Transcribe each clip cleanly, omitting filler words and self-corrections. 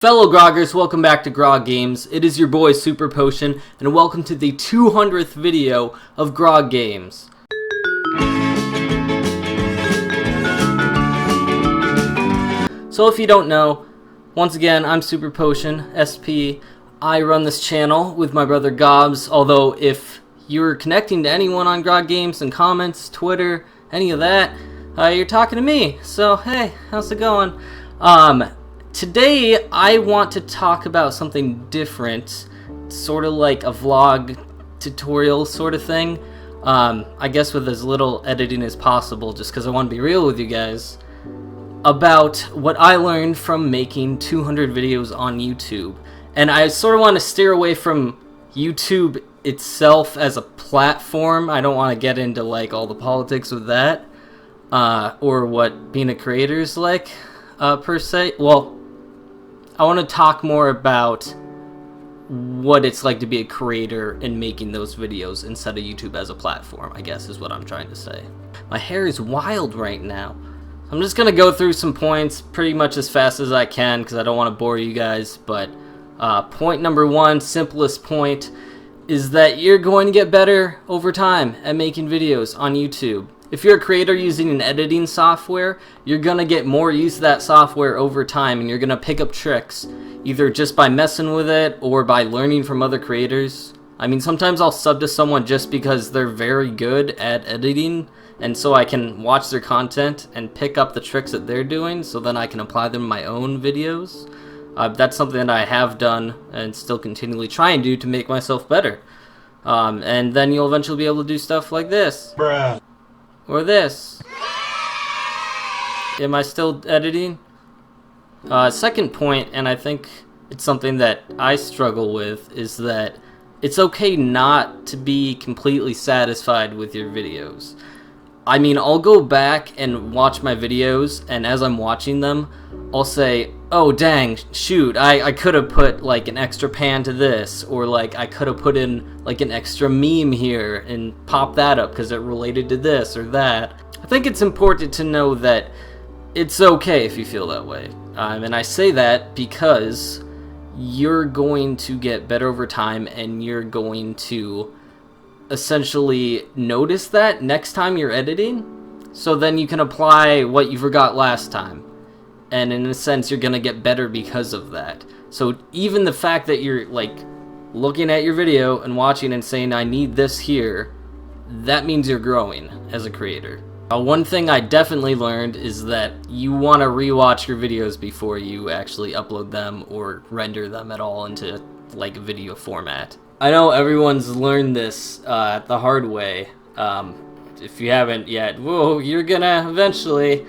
Fellow Groggers, welcome back to Grog Games. It is your boy Super Potion, and welcome to the 200th video of Grog Games. So if you don't know, once again, I'm Super Potion, SP. I run this channel with my brother Gobs, although if you're connecting to anyone on Grog Games and comments, Twitter, any of that, you're talking to me. So hey, how's it going? Today, I want to talk about something different, sort of like a vlog tutorial sort of thing. I guess with as little editing as possible, just because I want to be real with you guys, about what I learned from making 200 videos on YouTube. And I sort of want to steer away from YouTube itself as a platform. I don't want to get into like all the politics with that, or what being a creator is like, per se. Well, I want to talk more about what it's like to be a creator and making those videos instead of YouTube as a platform, I guess is what I'm trying to say. My hair is wild right now. I'm just going to go through some points pretty much as fast as I can because I don't want to bore you guys. But point number one, simplest point, is that you're going to get better over time at making videos on YouTube. If you're a creator using an editing software, you're going to get more use of that software over time, and you're going to pick up tricks, either just by messing with it or by learning from other creators. I mean, sometimes I'll sub to someone just because they're very good at editing, and so I can watch their content and pick up the tricks that they're doing, so then I can apply them in my own videos. That's something that I have done and still continually try and do to make myself better. And then you'll eventually be able to do stuff like this. Bruh. Or this. Am I still editing? Second point, and I think it's something that I struggle with, is that it's okay not to be completely satisfied with your videos. I mean, I'll go back and watch my videos, and as I'm watching them, I'll say, oh dang, shoot, I could have put like an extra pan to this, or like I could have put in like an extra meme here and pop that up because it related to this or that. I think it's important to know that it's okay if you feel that way. And I say that because you're going to get better over time, and you're going to essentially notice that next time you're editing, so then you can apply what you forgot last time. And in a sense, you're going to get better because of that. So even the fact that you're like looking at your video and watching and saying, I need this here, that means you're growing as a creator. One thing I definitely learned is that you want to rewatch your videos before you actually upload them or render them at all into like a video format. I know everyone's learned this the hard way. If you haven't yet, whoa, you're gonna eventually.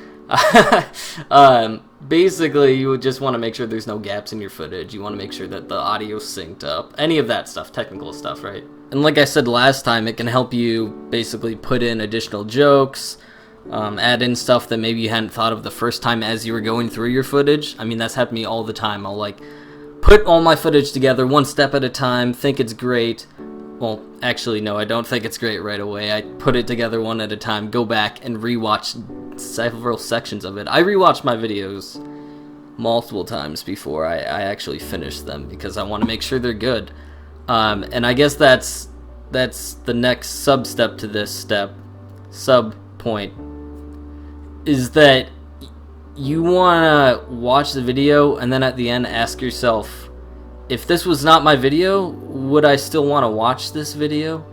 Basically, you would just want to make sure there's no gaps in your footage. You want to make sure that the audio's synced up. Any of that stuff, technical stuff, right? And like I said last time, it can help you basically put in additional jokes, add in stuff that maybe you hadn't thought of the first time as you were going through your footage. I mean, that's happened to me all the time. I'll like put all my footage together one step at a time, think it's great. Well, actually, no, I don't think it's great right away. I put it together one at a time, go back and rewatch several sections of it. I rewatched my videos multiple times before I actually finish them because I want to make sure they're good. And I guess that's the next sub-step to this sub-point, is that you want to watch the video and then at the end ask yourself, if this was not my video, would I still want to watch this video?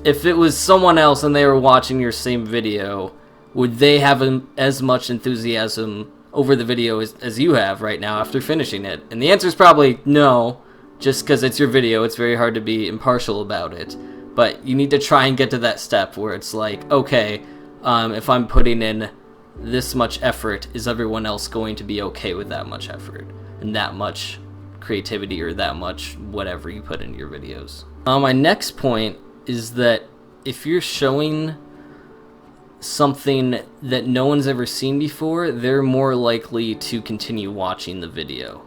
If it was someone else and they were watching your same video, would they have as much enthusiasm over the video as you have right now after finishing it? And the answer is probably no, just because it's your video. It's very hard to be impartial about it. But you need to try and get to that step where it's like, okay, if I'm putting in this much effort, is everyone else going to be okay with that much effort and that much creativity or that much whatever you put into your videos? My next point is that if you're showing something that no one's ever seen before, they're more likely to continue watching the video.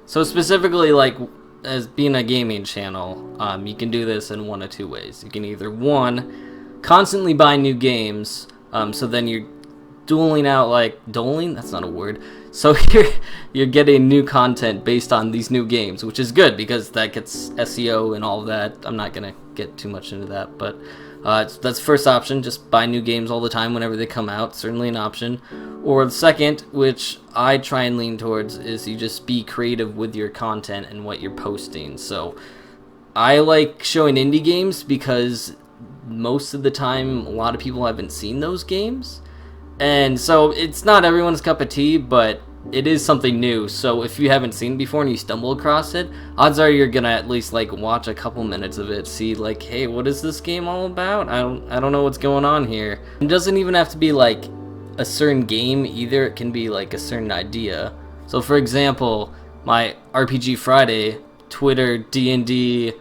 So specifically, like as being a gaming channel, you can do this in one of two ways. You can either, one, constantly buy new games, so then you're doling out, like, doling? That's not a word. So you're getting new content based on these new games, which is good because that gets SEO and all of that. I'm not going to get too much into that, but that's the first option. Just buy new games all the time whenever they come out. Certainly an option. Or the second, which I try and lean towards, is you just be creative with your content and what you're posting. So I like showing indie games because most of the time a lot of people haven't seen those games. And so it's not everyone's cup of tea, but it is something new. So if you haven't seen it before and you stumble across it, odds are you're gonna at least like watch a couple minutes of it, see like, hey, what is this game all about? I don't know what's going on here. It doesn't even have to be like a certain game either. It can be like a certain idea. So for example, my RPG Friday Twitter D&D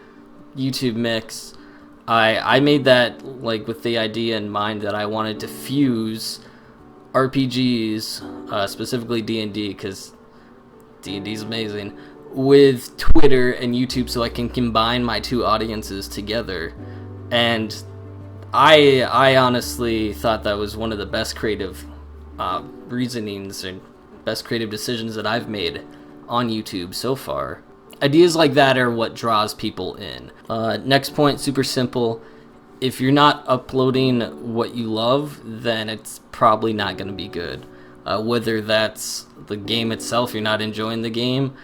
YouTube mix, I made that like with the idea in mind that I wanted to fuse RPGs, specifically D&D, because D&D is amazing, with Twitter and YouTube, so I can combine my two audiences together. And I honestly thought that was one of the best creative reasonings and best creative decisions that I've made on YouTube so far. Ideas like that are what draws people in. Next point, super simple. If you're not uploading what you love, then it's probably not going to be good. Whether that's the game itself, you're not enjoying the game,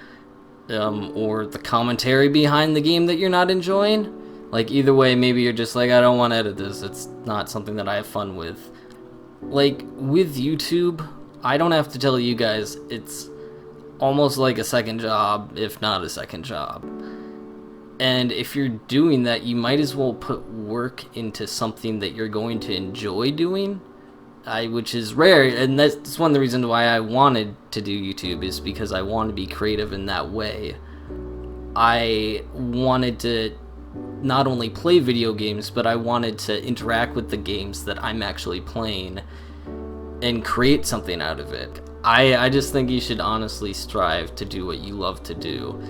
or the commentary behind the game that you're not enjoying. Like either way, maybe you're just like, I don't want to edit this. It's not something that I have fun with. Like with YouTube, I don't have to tell you guys, it's almost like a second job, if not a second job. And if you're doing that, you might as well put work into something that you're going to enjoy doing, which is rare. And that's one of the reasons why I wanted to do YouTube, is because I want to be creative in that way. I wanted to not only play video games, but I wanted to interact with the games that I'm actually playing and create something out of it. I just think you should honestly strive to do what you love to do.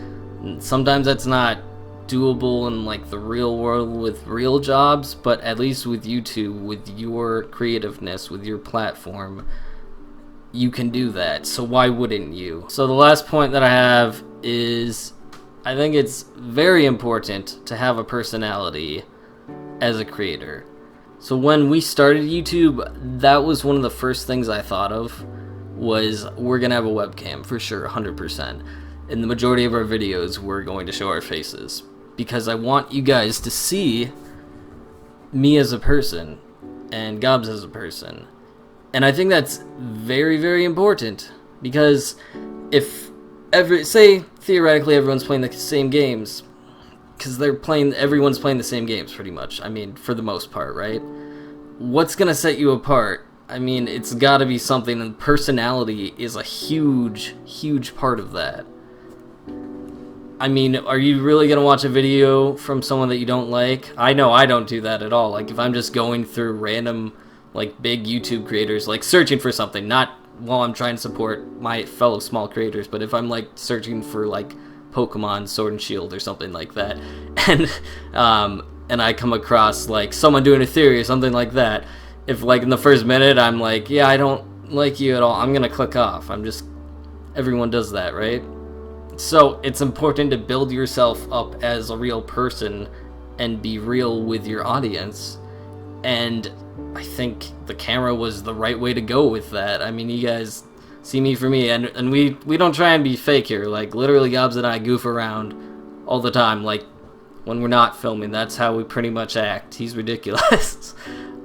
And sometimes that's not doable in like the real world with real jobs, but at least with YouTube, with your creativeness, with your platform, you can do that. So why wouldn't you? So the last point that I have is, I think it's very important to have a personality as a creator. So when we started YouTube, that was one of the first things I thought of, was we're gonna have a webcam for sure, 100%. In the majority of our videos, we're going to show our faces, because I want you guys to see me as a person and Gobs as a person. And I think that's very, very important, because if say theoretically everyone's playing the same games, because everyone's playing the same games pretty much, I mean, for the most part, right? What's gonna set you apart? I mean, it's gotta be something, and personality is a huge, huge part of that. I mean, are you really gonna watch a video from someone that you don't like? I know I don't do that at all. Like, if I'm just going through random, like, big YouTube creators, like, searching for something, not while I'm trying to support my fellow small creators, but if I'm, like, searching for, like, Pokemon Sword and Shield or something like that, and I come across, like, someone doing a theory or something like that, if, like, in the first minute I'm like, yeah, I don't like you at all, I'm gonna click off. Everyone does that, right? So it's important to build yourself up as a real person and be real with your audience. And I think the camera was the right way to go with that. I mean, you guys see me for me, and we don't try and be fake here. Like, literally, Gobs and I goof around all the time. Like, when we're not filming, that's how we pretty much act. He's ridiculous.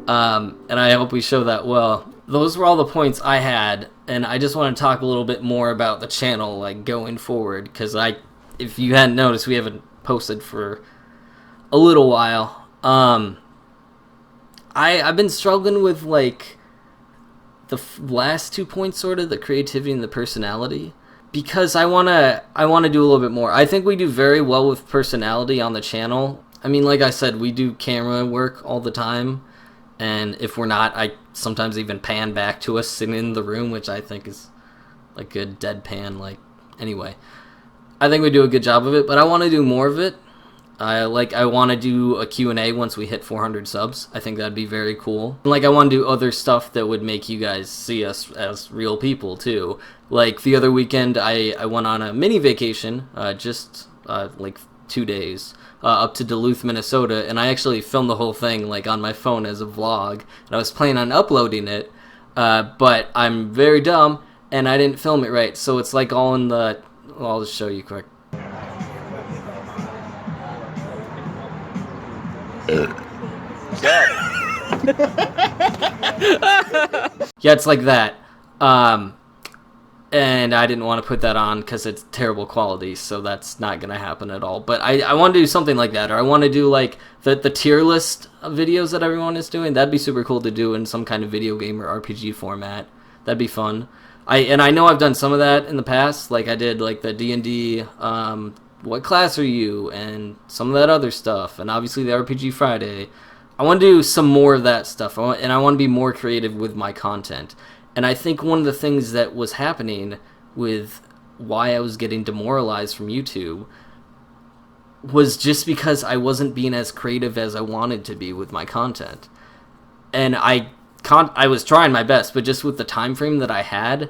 And I hope we show that well. Those were all the points I had, and I just want to talk a little bit more about the channel, like, going forward, because if you hadn't noticed, we haven't posted for a little while. I've been struggling with, like, the last 2 points, sort of, the creativity and the personality, because I wanna do a little bit more. I think we do very well with personality on the channel. I mean, like I said, we do camera work all the time, and if we're not, I sometimes even pan back to us sitting in the room, which I think is like a deadpan, like, anyway. I think we do a good job of it, but I want to do more of it. I want to do a Q&A once we hit 400 subs. I think that'd be very cool. Like, I want to do other stuff that would make you guys see us as real people, too. Like, the other weekend, I went on a mini vacation, like 2 days, up to Duluth, Minnesota, and I actually filmed the whole thing, like, on my phone as a vlog, and I was planning on uploading it, but I'm very dumb, and I didn't film it right, so it's, like, all in the... Well, I'll just show you quick. Yeah, it's like that. And I didn't want to put that on because it's terrible quality, so that's not going to happen at all. But I want to do something like that, or I want to do like the tier list of videos that everyone is doing. That'd be super cool to do in some kind of video game or RPG format. That'd be fun. I know I've done some of that in the past. Like I did like the D&D, what class are you, and some of that other stuff, and obviously the RPG Friday. I want to do some more of that stuff, and I want to be more creative with my content. And I think one of the things that was happening with why I was getting demoralized from YouTube was just because I wasn't being as creative as I wanted to be with my content. And I was trying my best, but just with the time frame that I had,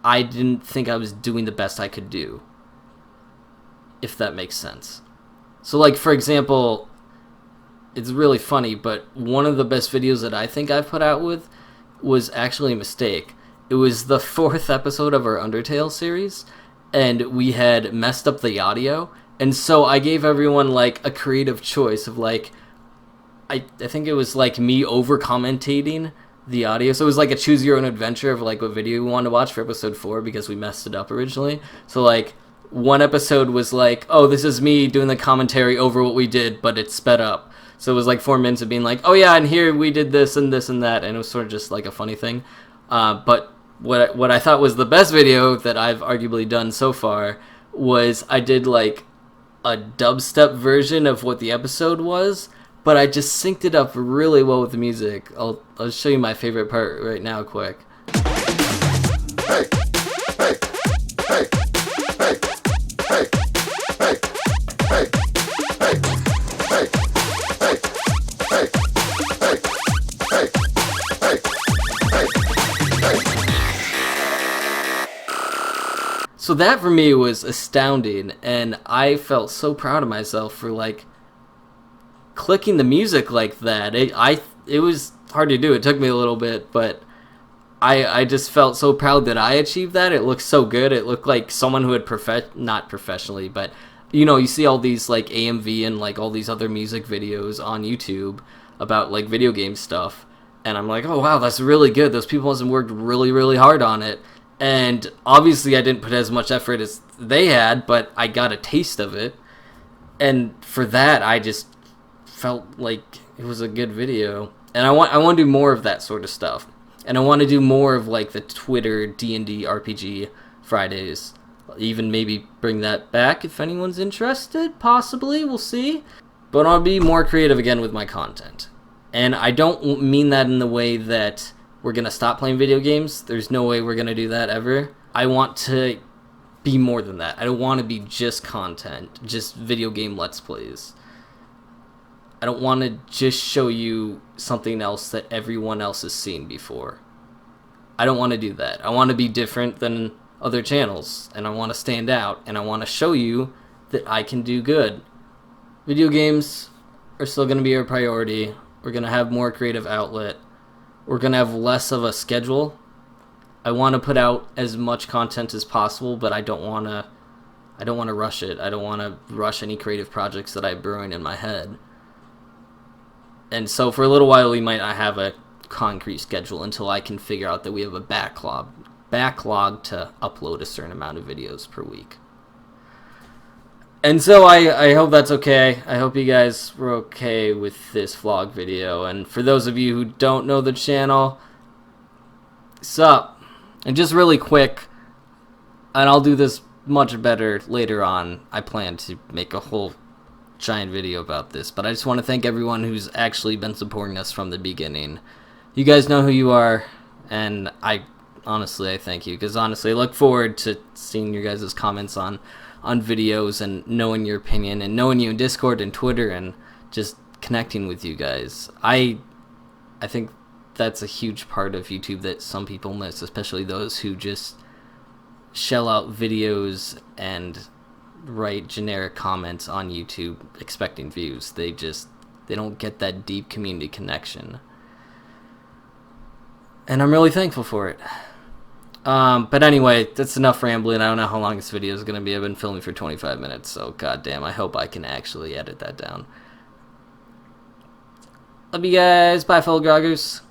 I didn't think I was doing the best I could do, if that makes sense. So, like, for example, it's really funny, but one of the best videos that I think I've put out with was actually a mistake. It was the 4th episode of our Undertale series, and we had messed up the audio, and so I gave everyone, like, a creative choice of, like, I think it was, like, me over-commentating the audio. So it was, like, a choose-your-own-adventure of, like, what video we wanted to watch for episode 4 because we messed it up originally. So, like, one episode was, like, oh, this is me doing the commentary over what we did, but it's sped up. So it was like 4 minutes of being like, oh yeah, and here we did this and this and that, and it was sort of just like a funny thing. But what I thought was the best video that I've arguably done so far was I did like a dubstep version of what the episode was, but I just synced it up really well with the music. I'll show you my favorite part right now quick. Hey, hey, hey, hey, hey, hey, hey, hey, hey. So that for me was astounding, and I felt so proud of myself for like clicking the music like that. It was hard to do. It took me a little bit, but I just felt so proud that I achieved that. It looked so good. It looked like someone who had not professionally, but you know, you see all these like AMV and like all these other music videos on YouTube about like video game stuff, and I'm like, oh wow, that's really good. Those people must have worked really, really hard on it. And obviously I didn't put as much effort as they had, but I got a taste of it. And for that, I just felt like it was a good video. And I want to do more of that sort of stuff. And I want to do more of like the Twitter D&D RPG Fridays. Even maybe bring that back if anyone's interested. Possibly, we'll see. But I'll be more creative again with my content. And I don't mean that in the way that we're going to stop playing video games. There's no way we're going to do that ever. I want to be more than that. I don't want to be just content, just video game Let's Plays. I don't want to just show you something else that everyone else has seen before. I don't want to do that. I want to be different than other channels, and I want to stand out, and I want to show you that I can do good. Video games are still going to be our priority. We're going to have more creative outlet. We're going to have less of a schedule. I want to put out as much content as possible, but I don't want to rush it. I don't want to rush any creative projects that I'm brewing in my head. And so for a little while we might not have a concrete schedule until I can figure out that we have a backlog to upload a certain amount of videos per week. And so I hope that's okay. I hope you guys were okay with this vlog video. And for those of you who don't know the channel, sup? And just really quick, and I'll do this much better later on. I plan to make a whole giant video about this, but I just want to thank everyone who's actually been supporting us from the beginning. You guys know who you are, and honestly, I thank you, because honestly, I look forward to seeing your guys' comments on on videos and knowing your opinion and knowing you in Discord and Twitter and just connecting with you guys. I think that's a huge part of YouTube that some people miss, especially those who just shell out videos and write generic comments on YouTube expecting views. They don't get that deep community connection. And I'm really thankful for it. But anyway, that's enough rambling. I don't know how long this video is going to be. I've been filming for 25 minutes, so goddamn, I hope I can actually edit that down. Love you guys. Bye, fellow groggers.